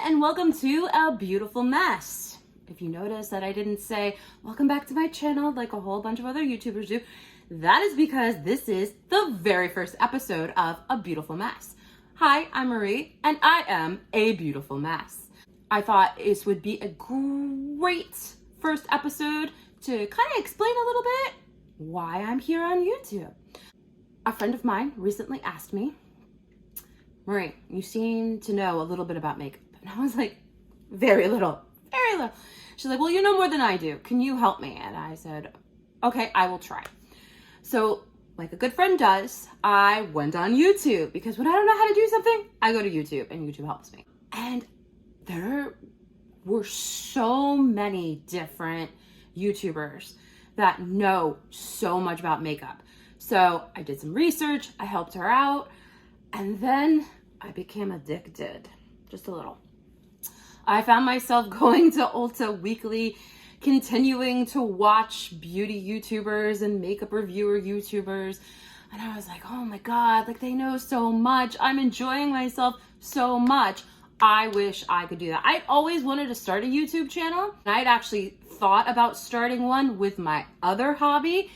and welcome to A Beautiful Mess. If you notice that I didn't say welcome back to my channel like a whole bunch of other YouTubers do, that is because this is the very first episode of A Beautiful Mess. Hi, I'm Marie and I am a beautiful mess. I thought this would be a great first episode to kind of explain a little bit why I'm here on YouTube. A friend of mine recently asked me, Marie, you seem to know a little bit about makeup. And I was like, very little. She's like, well, you know more than I do. Can you help me? And I said, okay, I will try. So like a good friend does, I went on YouTube because when I don't know how to do something, I go to YouTube and YouTube helps me. And there were so many different YouTubers that know so much about makeup. So I did some research, I helped her out, and then I became addicted, just a little. I found myself going to Ulta weekly, continuing to watch beauty YouTubers and makeup reviewer YouTubers. And I was like, oh my God, like they know so much. I'm enjoying myself so much. I wish I could do that. I'd always wanted to start a YouTube channel. I'd actually thought about starting one with my other hobby,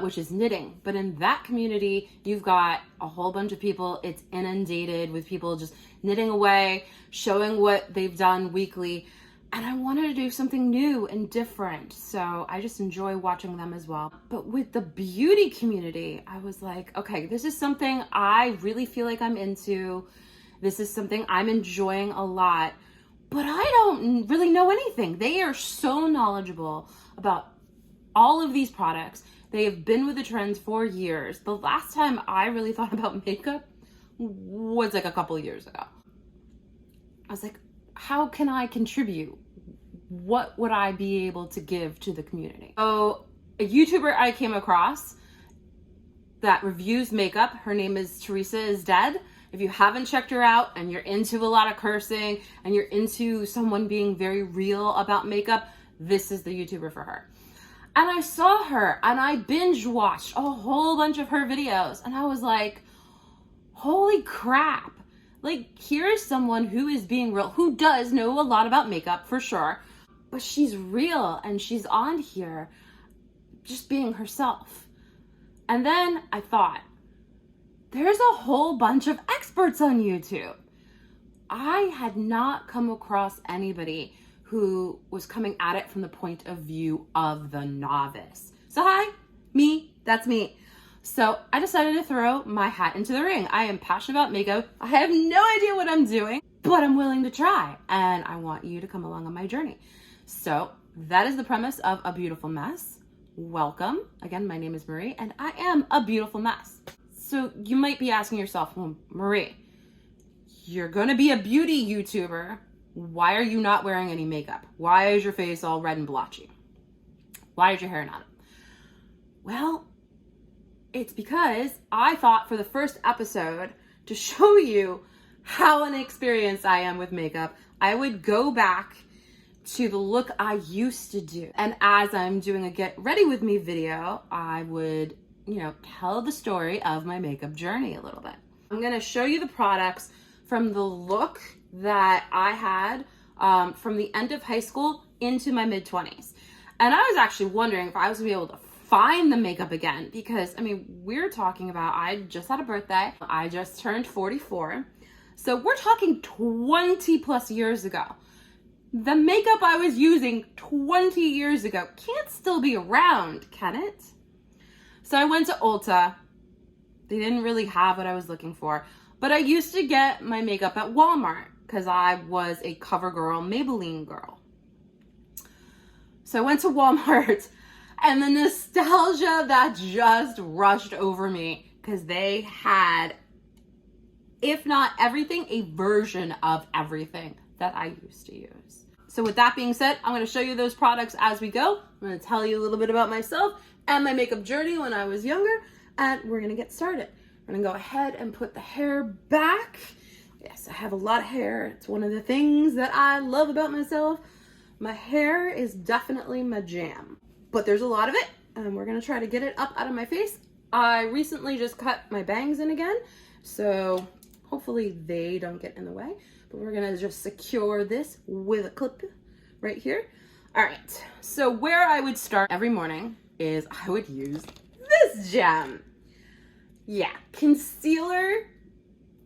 which is knitting. But in that community, you've got a whole bunch of people. It's inundated with people just knitting away, showing what they've done weekly. And I wanted to do something new and different. So I just enjoy watching them as well. But with the beauty community, I was like, okay, this is something I really feel like I'm into. This is something I'm enjoying a lot, but I don't really know anything. They are so knowledgeable about all of these products. They have been with the trends for years. The last time I really thought about makeup was like a couple of years ago. I was like, how can I contribute? What would I be able to give to the community? So a YouTuber I came across that reviews makeup, her name is Teresa is Dead. If you haven't checked her out and you're into a lot of cursing and you're into someone being very real about makeup, this is the YouTuber for her. And I saw her and I binge watched a whole bunch of her videos and I was like, holy crap. Like, here's someone who is being real, who does know a lot about makeup for sure, but she's real and she's on here just being herself. And then I thought, there's a whole bunch of experts on YouTube. I had not come across anybody who was coming at it from the point of view of the novice. So hi, me, that's me. So I decided to throw my hat into the ring. I am passionate about makeup. I have no idea what I'm doing, but I'm willing to try. And I want you to come along on my journey. So that is the premise of A Beautiful Mess. Welcome. Again, my name is Marie and I am a beautiful mess. So you might be asking yourself, well, Marie, you're gonna be a beauty YouTuber. Why are you not wearing any makeup? Why is your face all red and blotchy? Why is your hair not up? Well, it's because I thought for the first episode to show you how inexperienced I am with makeup, I would go back to the look I used to do. And as I'm doing a get ready with me video, I would tell the story of my makeup journey a little bit. I'm gonna show you the products from the look that I had from the end of high school into my mid-20s. And I was actually wondering if I was gonna be able to find the makeup again because, I mean, we're talking about, I just had a birthday. I just turned 44. So we're talking 20 plus years ago. The makeup I was using 20 years ago can't still be around, can it? So I went to Ulta. They didn't really have what I was looking for, but I used to get my makeup at Walmart because I was a CoverGirl Maybelline girl. So I went to Walmart and the nostalgia that just rushed over me because they had, if not everything, a version of everything that I used to use. So with that being said, I'm going to show you those products as we go. I'm going to tell you a little bit about myself and my makeup journey when I was younger, and we're gonna get started. I'm gonna go ahead and put the hair back. Yes, I have a lot of hair. It's one of the things that I love about myself. My hair is definitely my jam, but there's a lot of it, and we're gonna try to get it up out of my face. I recently just cut my bangs in again, so Hopefully they don't get in the way, but we're gonna just secure this with a clip right here. All right, so where I would start every morning is I would use this gem. Yeah, concealer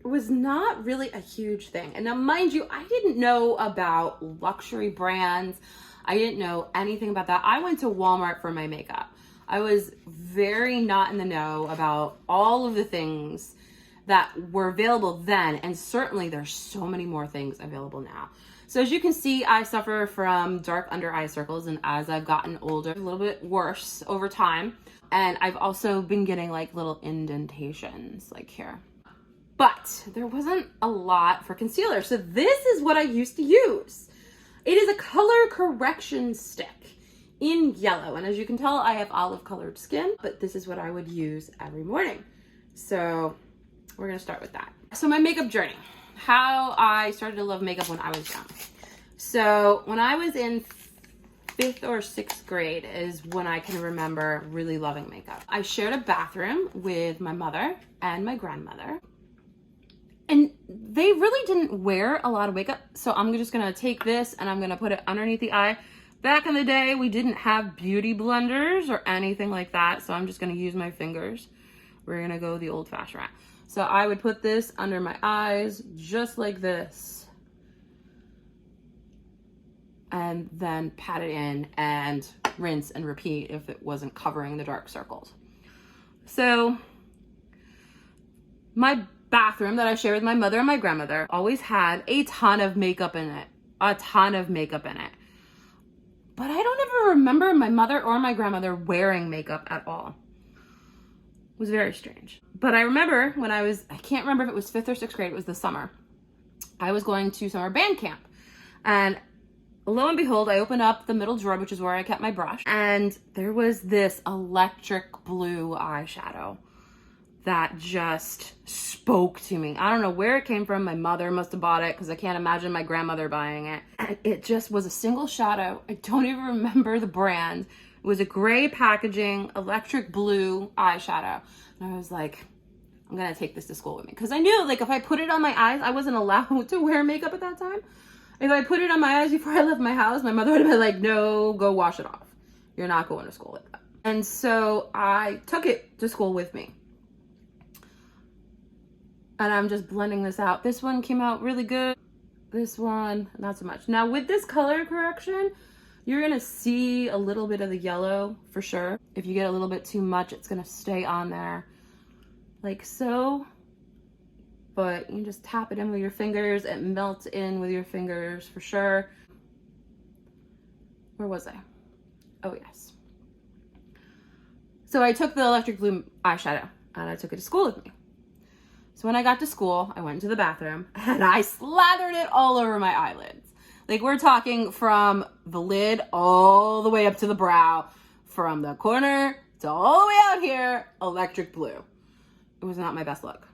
was not really a huge thing. And now mind you, I didn't know about luxury brands. I didn't know anything about that. I went to Walmart for my makeup. I was very not in the know about all of the things that were available then, and certainly there's so many more things available now. So as you can see, I suffer from dark under eye circles, and as I've gotten older, a little bit worse over time. And I've also been getting like little indentations like here. But there wasn't a lot for concealer. So this is what I used to use. It is a color correction stick in yellow. And as you can tell, I have olive colored skin, but this is what I would use every morning. So we're gonna start with that. So my makeup journey, how I started to love makeup when I was young. So when I was in 5th or 6th grade is when I can remember really loving makeup. I shared a bathroom with my mother and my grandmother. And they really didn't wear a lot of makeup. So I'm just gonna take this and I'm gonna put it underneath the eye. Back in the day, we didn't have beauty blenders or anything like that. So I'm just gonna use my fingers. We're gonna go the old fashioned route. So I would put this under my eyes just like this. And then pat it in and rinse and repeat if it wasn't covering the dark circles. So my bathroom that I shared with my mother and my grandmother always had a ton of makeup in it. A ton of makeup in it. But I don't ever remember my mother or my grandmother wearing makeup at all. It was very strange. But I remember when I can't remember if it was 5th or 6th grade, it was the summer. I was going to summer band camp. And lo and behold, I opened up the middle drawer, which is where I kept my brush. And there was this electric blue eyeshadow that just spoke to me. I don't know where it came from. My mother must have bought it because I can't imagine my grandmother buying it. And it just was a single shadow. I don't even remember the brand. It was a gray packaging, electric blue eyeshadow. And I was like, I'm gonna take this to school with me. Because I knew like if I put it on my eyes, I wasn't allowed to wear makeup at that time. If I put it on my eyes before I left my house, my mother would have been like, no, go wash it off. You're not going to school like that. And so I took it to school with me. And I'm just blending this out. This one came out really good. This one, not so much. Now with this color correction, you're gonna see a little bit of the yellow for sure. If you get a little bit too much, it's gonna stay on there like so. But you can just tap it in with your fingers. It melts in with your fingers for sure. Where was I? Oh yes. So I took the electric blue eyeshadow and I took it to school with me. So when I got to school, I went into the bathroom and I slathered it all over my eyelids. Like we're talking from the lid all the way up to the brow, from the corner to all the way out here, electric blue. It was not my best look.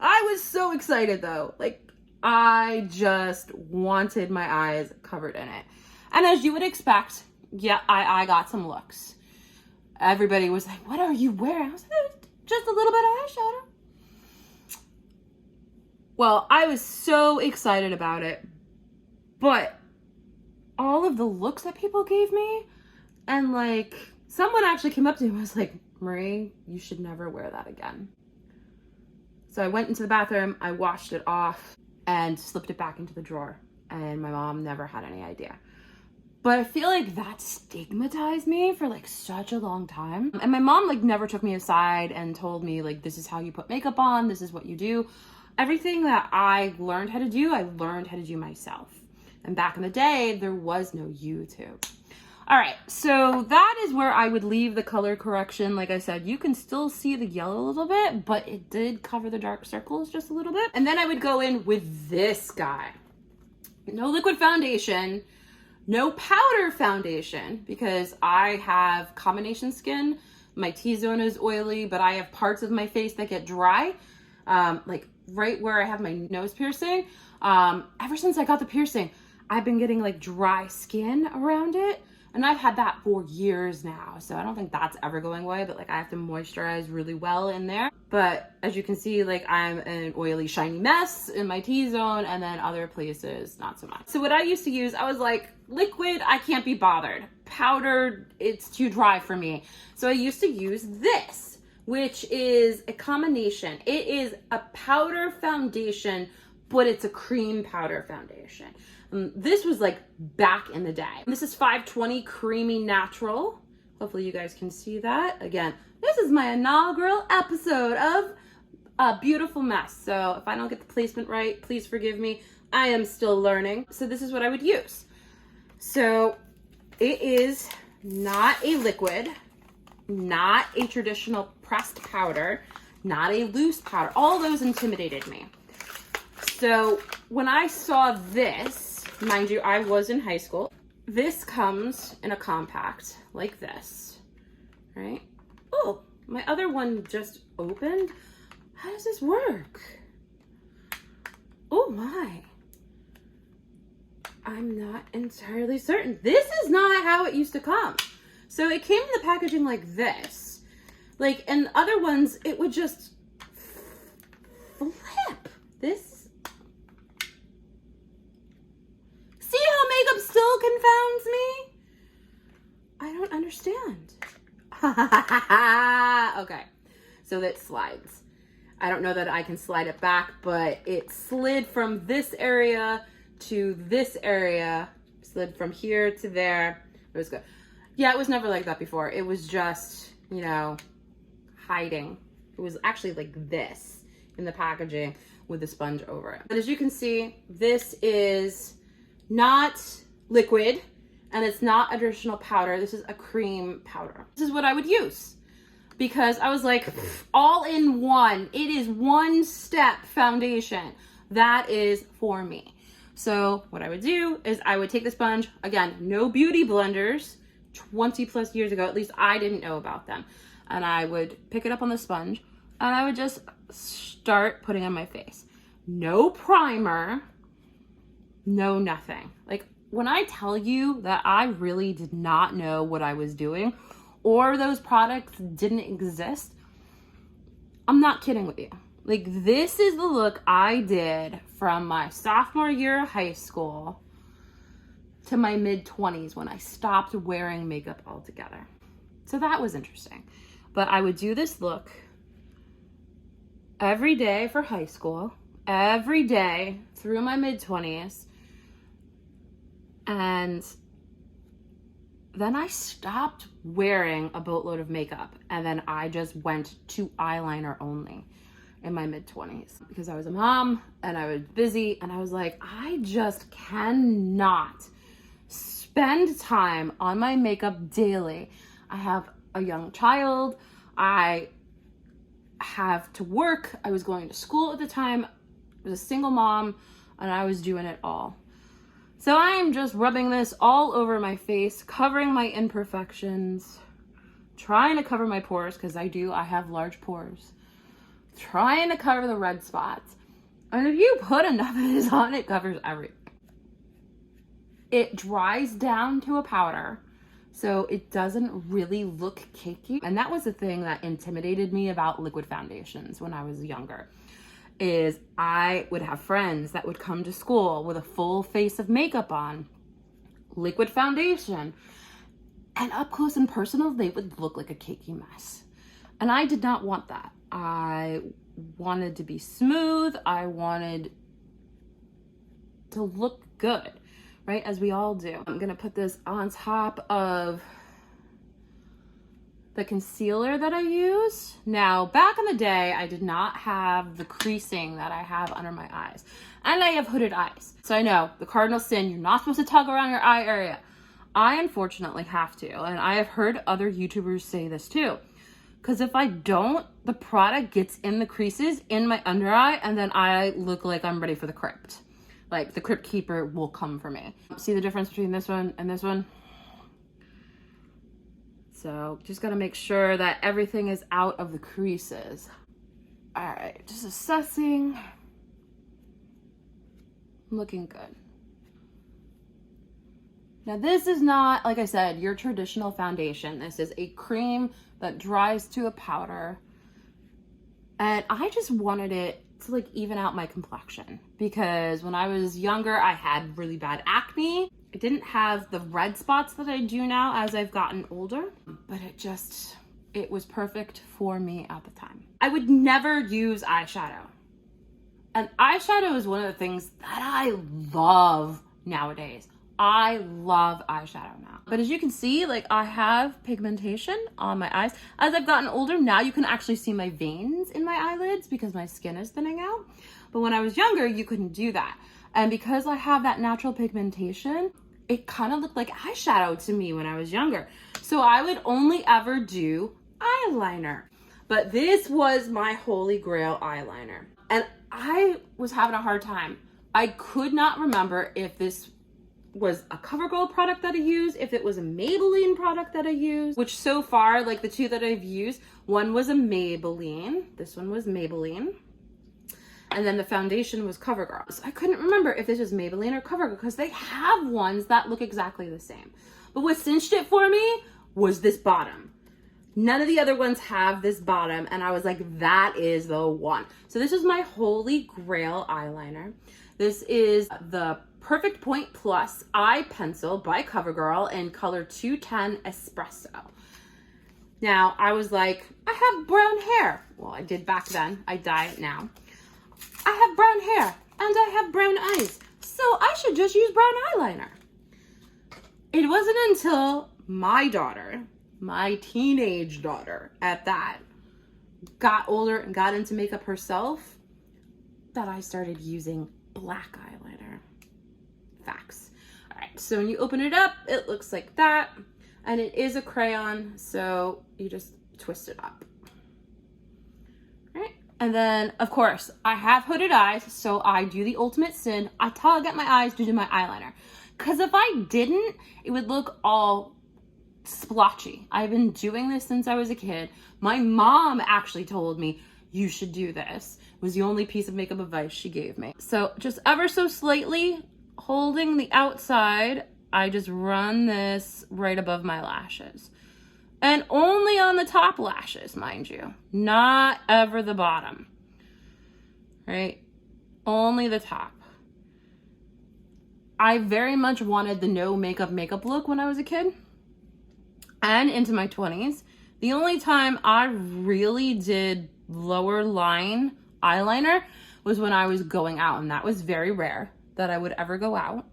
I was so excited though. Like I just wanted my eyes covered in it. And as you would expect, yeah, I got some looks. Everybody was like, what are you wearing? I was like, just a little bit of eyeshadow. Well, I was so excited about it, but all of the looks that people gave me, and like someone actually came up to me and was like, Marie, you should never wear that again. So I went into the bathroom, I washed it off and slipped it back into the drawer, and my mom never had any idea. But I feel like that stigmatized me for like such a long time. And my mom like never took me aside and told me like, this is how you put makeup on, this is what you do. Everything that I learned how to do, I learned how to do myself. And back in the day, there was no YouTube. All right, so that is where I would leave the color correction. Like I said, you can still see the yellow a little bit, but it did cover the dark circles just a little bit. And then I would go in with this guy. No liquid foundation, no powder foundation, because I have combination skin. My T-zone is oily, but I have parts of my face that get dry. Like right where I have my nose piercing. Ever since I got the piercing, I've been getting like dry skin around it. And I've had that for years now. So I don't think that's ever going away, but like I have to moisturize really well in there. But as you can see, like I'm an oily, shiny mess in my T-zone, and then other places, not so much. So what I used to use, I was like, liquid, I can't be bothered. Powdered, it's too dry for me. So I used to use this, which is a combination. It is a powder foundation, but it's a cream powder foundation. This was like back in the day. This is 520 Creamy Natural. Hopefully you guys can see that. Again, this is my inaugural episode of A Beautiful Mess. So if I don't get the placement right, please forgive me. I am still learning. So this is what I would use. So it is not a liquid, not a traditional pressed powder, not a loose powder. All those intimidated me. So when I saw this, mind you, I was in high school. This comes in a compact like this, right? Oh, my other one just opened. How does this work? Oh my. I'm not entirely certain. This is not how it used to come. So it came in the packaging like this. Like, and other ones, it would just flip. This. See how makeup still confounds me? I don't understand. Okay, so that slides. I don't know that I can slide it back, but it slid from this area to this area, slid from here to there. It was good. Yeah, it was never like that before. It was just, you know, hiding. It was actually like this in the packaging with the sponge over it. But as you can see, this is not liquid and it's not a traditional powder. This is a cream powder. This is what I would use because I was like, all in one. It is one step foundation. That is for me. So what I would do is I would take the sponge, again, no beauty blenders, 20 plus years ago, at least I didn't know about them. And I would pick it up on the sponge and I would just start putting on my face. No primer, no nothing. Like when I tell you that I really did not know what I was doing or those products didn't exist, I'm not kidding with you. Like this is the look I did from my sophomore year of high school to my mid-20s when I stopped wearing makeup altogether. So that was interesting. But I would do this look every day for high school, every day through my mid-20s. And then I stopped wearing a boatload of makeup. And then I just went to eyeliner only in my mid-20s because I was a mom and I was busy. And I was like, I just cannot spend time on my makeup daily. I have a young child. I have to work. I was going to school at the time. I was a single mom and I was doing it all. So I am just rubbing this all over my face, covering my imperfections, trying to cover my pores because I have large pores, trying to cover the red spots. And if you put enough of this on, it covers everything. It dries down to a powder, so it doesn't really look cakey. And that was the thing that intimidated me about liquid foundations when I was younger, is I would have friends that would come to school with a full face of makeup on, liquid foundation, and up close and personal, they would look like a cakey mess. And I did not want that. I wanted to be smooth. I wanted to look good, right? As we all do. I'm gonna put this on top of the concealer that I use. Now, back in the day, I did not have the creasing that I have under my eyes. And I have hooded eyes. So I know, the cardinal sin, you're not supposed to tug around your eye area. I unfortunately have to, and I have heard other YouTubers say this too. Because if I don't, the product gets in the creases in my under eye, and then I look like I'm ready for the crypt. Like the crypt keeper will come for me. See the difference between this one and this one? So just gotta make sure that everything is out of the creases. All right, just assessing. Looking good. Now this is not, like I said, your traditional foundation. This is a cream that dries to a powder. And I just wanted it to like even out my complexion, because when I was younger, I had really bad acne. I didn't have the red spots that I do now as I've gotten older, but it was perfect for me at the time. I would never use eyeshadow. And eyeshadow is one of the things that I love nowadays. I love eyeshadow now. But as you can see, like I have pigmentation on my eyes. As I've gotten older, now you can actually see my veins in my eyelids because my skin is thinning out. But when I was younger, you couldn't do that. And because I have that natural pigmentation, it kind of looked like eyeshadow to me when I was younger. So I would only ever do eyeliner. But this was my holy grail eyeliner. And I was having a hard time. I could not remember if this was a CoverGirl product that I used, if it was a Maybelline product that I used, which so far, like the two that I've used, one was a Maybelline, this one was Maybelline, and then the foundation was CoverGirl. So I couldn't remember if this was Maybelline or CoverGirl because they have ones that look exactly the same. But what cinched it for me was this bottom. None of the other ones have this bottom, and I was like, that is the one. So this is my holy grail eyeliner. This is the Perfect Point Plus Eye Pencil by CoverGirl in color 210 Espresso. Now, I was like, I have brown hair. Well, I did back then. I dye it now. I have brown hair, and I have brown eyes, so I should just use brown eyeliner. It wasn't until my daughter, my teenage daughter at that, got older and got into makeup herself that I started using black eyeliner. Facts. All right, so when you open it up, it looks like that, and it is a crayon, so you just twist it up. All right, and then of course I have hooded eyes, so I do the ultimate sin. I tug at my eyes to do my eyeliner, because if I didn't, it would look all splotchy. I've been doing this since I was a kid. My mom actually told me you should do this. It was the only piece of makeup advice she gave me. So just ever so slightly holding the outside, I just run this right above my lashes. And only on the top lashes, mind you, not ever the bottom, right? Only the top. I very much wanted the no makeup look when I was a kid and into my 20s. The only time I really did lower line eyeliner was when I was going out, and that was very rare that I would ever go out.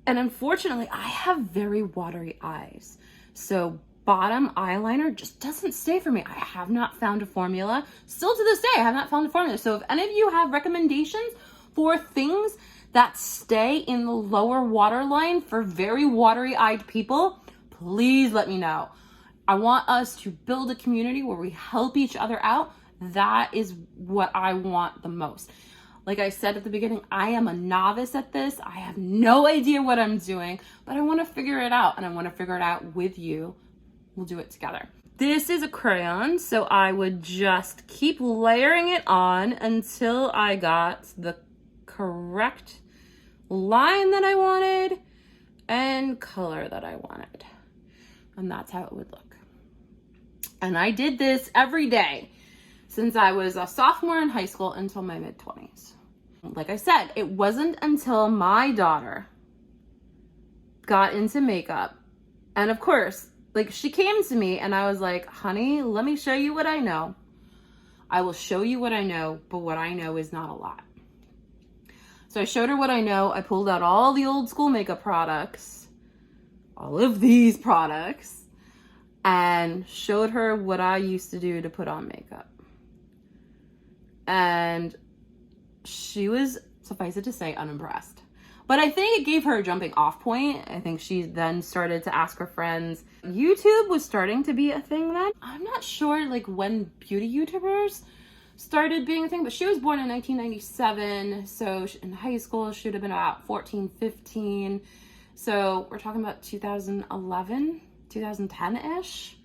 And unfortunately, I have very watery eyes. So bottom eyeliner just doesn't stay for me. I have not found a formula. Still to this day, I have not found a formula. So if any of you have recommendations for things that stay in the lower waterline for very watery-eyed people, please let me know. I want us to build a community where we help each other out. That is what I want the most. Like I said at the beginning, I am a novice at this. I have no idea what I'm doing, but I want to figure it out, and I want to figure it out with you. We'll do it together. This is a crayon, so I would just keep layering it on until I got the correct line that I wanted and color that I wanted. And that's how it would look. And I did this every day since I was a sophomore in high school until my mid-20s. Like I said, it wasn't until my daughter got into makeup, and of course, like she came to me and I was like, honey, let me show you what I know. I will show you what I know, but what I know is not a lot. So I showed her what I know. I pulled out all the old school makeup products, all of these products, and showed her what I used to do to put on makeup. And she was, suffice it to say, unimpressed. But I think it gave her a jumping off point. I think she then started to ask her friends. YouTube was starting to be a thing then. I'm not sure like when beauty YouTubers started being a thing, but she was born in 1997. So in high school, she would have been about 14, 15. So we're talking about 2011, 2010-ish.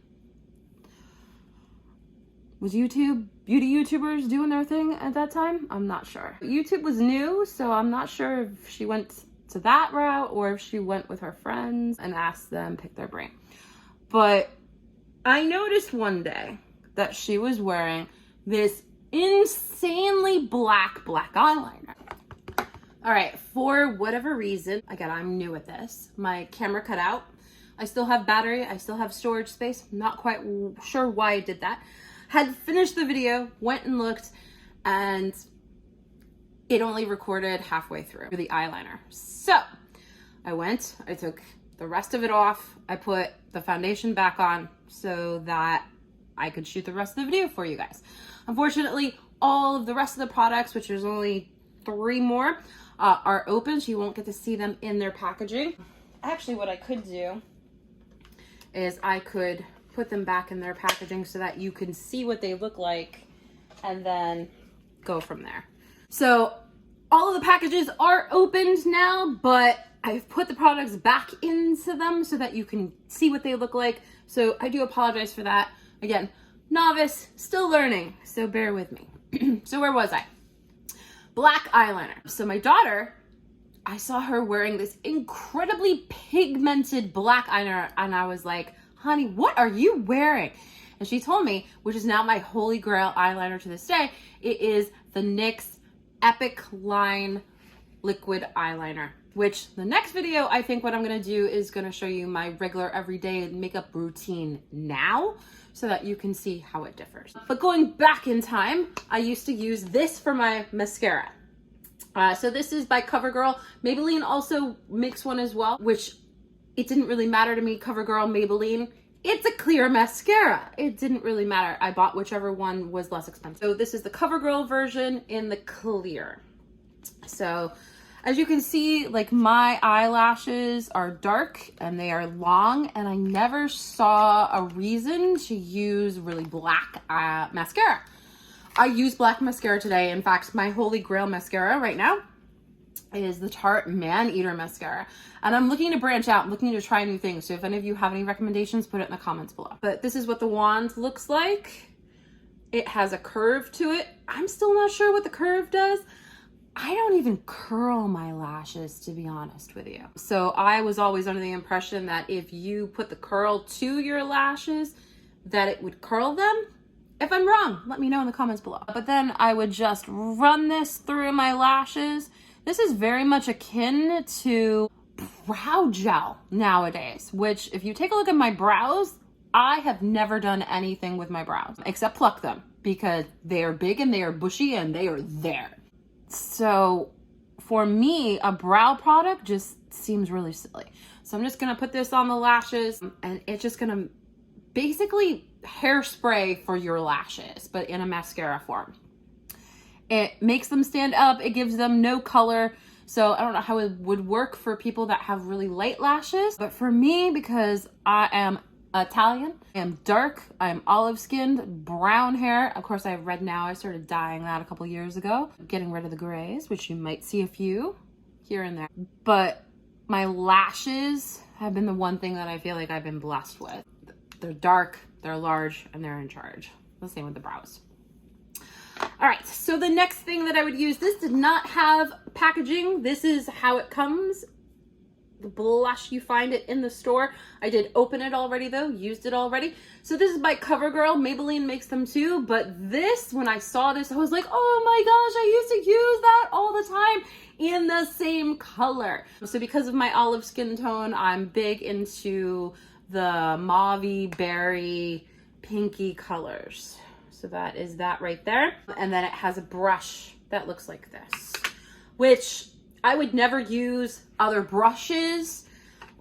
Was YouTube, beauty YouTubers doing their thing at that time? I'm not sure. YouTube was new, so I'm not sure if she went to that route or if she went with her friends and asked them, pick their brain. But I noticed one day that she was wearing this insanely black eyeliner. All right, for whatever reason, again, I'm new at this, my camera cut out. I still have battery, I still have storage space. Not quite sure why I did that. Had finished the video, went and looked, and it only recorded halfway through the eyeliner. So I went, I took the rest of it off. I put the foundation back on so that I could shoot the rest of the video for you guys. Unfortunately, all of the rest of the products, which there's only 3 more, are open, so you won't get to see them in their packaging. Actually, what I could do is I could put them back in their packaging so that you can see what they look like and then go from there. So all of the packages are opened now, but I've put the products back into them so that you can see what they look like. So I do apologize for that. Again, novice, still learning, so bear with me. So where was I? Black eyeliner. So my daughter, I saw her wearing this incredibly pigmented black eyeliner, and I was like, honey, what are you wearing? And she told me, which is now my holy grail eyeliner to this day, it is the NYX Epic Line Liquid Eyeliner, which the next video, I think what I'm gonna do is gonna show you my regular everyday makeup routine now so that you can see how it differs. But going back in time, I used to use this for my mascara. So this is by CoverGirl. Maybelline also makes one as well, which it didn't really matter to me, CoverGirl, Maybelline. It's a clear mascara. It didn't really matter. I bought whichever one was less expensive. So this is the CoverGirl version in the clear. So as you can see, like my eyelashes are dark and they are long, and I never saw a reason to use really black mascara. I use black mascara today. In fact, my holy grail mascara right now is the Tarte Man Eater mascara. And I'm looking to branch out, I'm looking to try new things. So if any of you have any recommendations, put it in the comments below. But this is what the wand looks like. It has a curve to it. I'm still not sure what the curve does. I don't even curl my lashes, to be honest with you. So I was always under the impression that if you put the curl to your lashes, that it would curl them. If I'm wrong, let me know in the comments below. But then I would just run this through my lashes. This is very much akin to brow gel nowadays, which if you take a look at my brows, I have never done anything with my brows except pluck them because they are big and they are bushy and they are there. So for me, a brow product just seems really silly. So I'm just gonna put this on the lashes, and it's just gonna basically hairspray for your lashes, but in a mascara form. It makes them stand up, it gives them no color. So I don't know how it would work for people that have really light lashes, but for me, because I am Italian, I am dark, I am olive skinned, brown hair. Of course I have red now. I started dyeing that a couple years ago, getting rid of the grays, which you might see a few here and there. But my lashes have been the one thing that I feel like I've been blessed with. They're dark, they're large, and they're in charge. The same with the brows. All right, so the next thing that I would use, this did not have packaging. This is how it comes. The blush, you find it in the store. I did open it already though, used it already. So this is by CoverGirl. Maybelline makes them too, but this, when I saw this, I was like, oh my gosh, I used to use that all the time in the same color. So because of my olive skin tone, I'm big into the mauve-y, berry, pinky colors. So that is that right there. And then it has a brush that looks like this, which I would never use other brushes,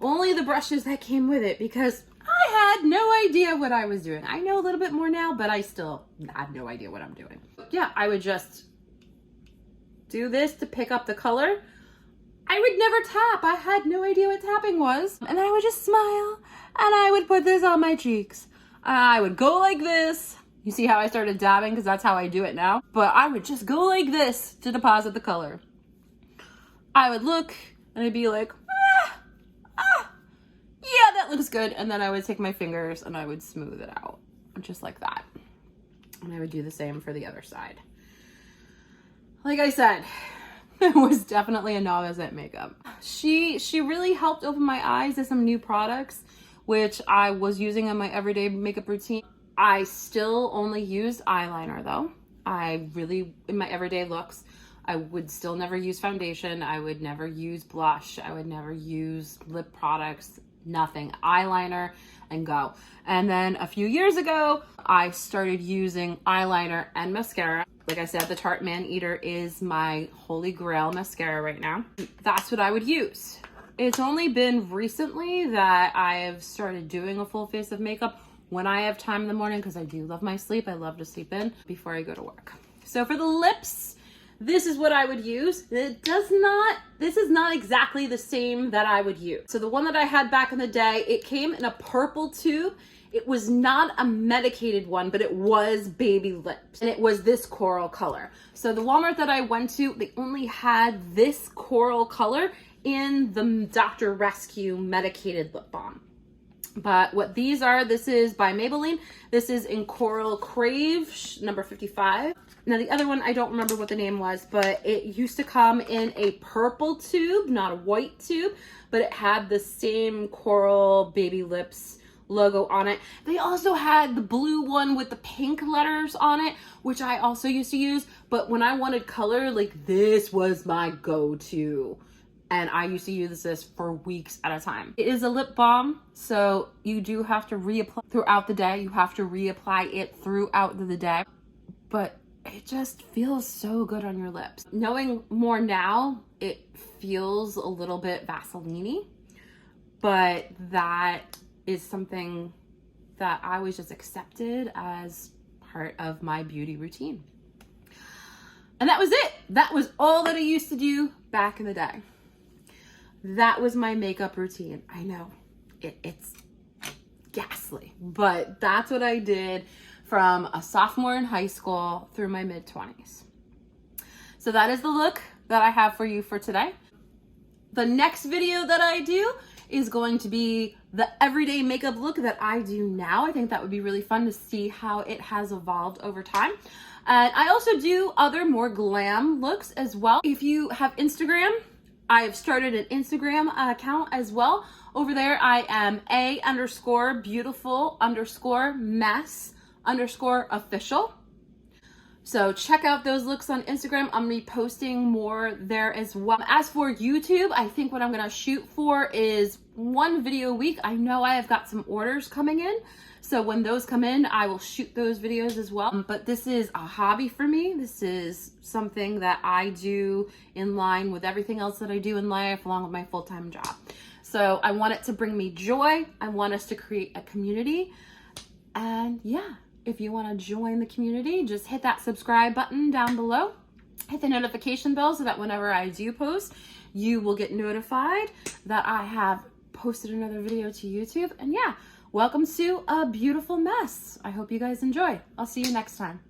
only the brushes that came with it, because I had no idea what I was doing. I know a little bit more now, but I still have no idea what I'm doing. Yeah, I would just do this to pick up the color. I would never tap. I had no idea what tapping was. And then I would just smile and I would put this on my cheeks. I would go like this. You see how I started dabbing because that's how I do it now. But I would just go like this to deposit the color. I would look and I'd be like, yeah, that looks good. And then I would take my fingers and I would smooth it out just like that. And I would do the same for the other side. Like I said, I was definitely a novice at makeup. She really helped open my eyes to some new products, which I was using in my everyday makeup routine. I still only use eyeliner though. I really, in my everyday looks, I would still never use foundation. I would never use blush. I would never use lip products, nothing. Eyeliner and go. And then a few years ago, I started using eyeliner and mascara. Like I said, the Tarte Man Eater is my holy grail mascara right now. That's what I would use. It's only been recently that I have started doing a full face of makeup when I have time in the morning, because I do love my sleep. I love to sleep in before I go to work. So for the lips, this is what I would use. This is not exactly the same that I would use. So the one that I had back in the day, it came in a purple tube. It was not a medicated one, but it was baby lips. And it was this coral color. So the Walmart that I went to, they only had this coral color in the Dr. Rescue medicated lip balm. But what these are, this is by Maybelline. This is in Coral Crave, number 55. Now the other one, I don't remember what the name was, but it used to come in a purple tube, not a white tube, but it had the same Coral Baby Lips logo on it. They also had the blue one with the pink letters on it, which I also used to use, but when I wanted color, like this was my go-to. And I used to use this for weeks at a time. It is a lip balm, so you do have to reapply throughout the day. You have to reapply it throughout the day, but it just feels so good on your lips. Knowing more now, it feels a little bit Vaseline-y, but that is something that I always just accepted as part of my beauty routine. And that was it. That was all that I used to do back in the day. That was my makeup routine. I know it's ghastly, but that's what I did from a sophomore in high school through my mid-20s. So that is the look that I have for you for today. The next video that I do is going to be the everyday makeup look that I do now. I think that would be really fun to see how it has evolved over time. And I also do other more glam looks as well. If you have Instagram, I've started an Instagram account as well. Over there, I am a_beautiful_mess_official. So check out those looks on Instagram. I'm reposting more there as well. As for YouTube, I think what I'm gonna shoot for is 1 video a week. I know I have got some orders coming in, so when those come in, I will shoot those videos as well. But this is a hobby for me. This is something that I do in line with everything else that I do in life, along with my full-time job. So I want it to bring me joy. I want us to create a community. And yeah, if you want to join the community, just hit that subscribe button down below. Hit the notification bell so that whenever I do post, you will get notified that I have posted another video to YouTube. And yeah, welcome to A Beautiful Mess. I hope you guys enjoy. I'll see you next time.